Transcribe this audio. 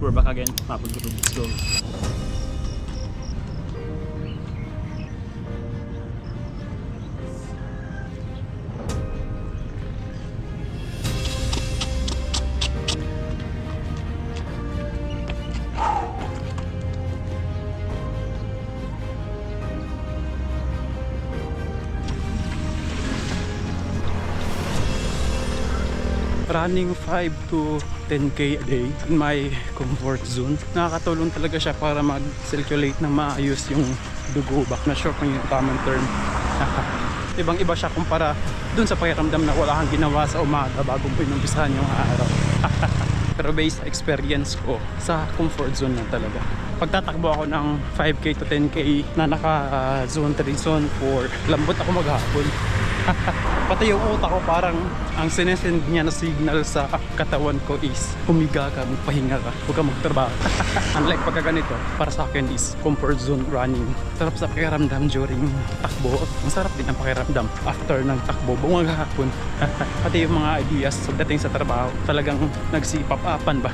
We're back again, Mapag Group. Let's go. Running 5 to 10k a day in my comfort zone. Nakakatulong talaga siya para mag-circulate na maayos yung dugo. Bak na sure kung yung tamang term. Ibang iba siya kumpara dun sa pakiramdam na wala kang ginawa sa umaga bago mo inumpisahan yung araw. Pero based sa experience ko, sa comfort zone na talaga. Pagtatakbo ako ng 5k to 10k na naka zone 3, zone 4, lambot ako maghapon. Pati yung utak ko parang ang sinesend niya na signal sa katawan ko is humiga ka, magpahinga ka, huwag ka magtrabaho. Unlike pagka ganito, para sa akin is comfort zone running. Sarap sa pakiramdam during takbo. Ang sarap din ang pakiramdam after ng takbo buong maghapon. Pati yung mga ideas dating sa trabaho talagang nagsipap-apan ba.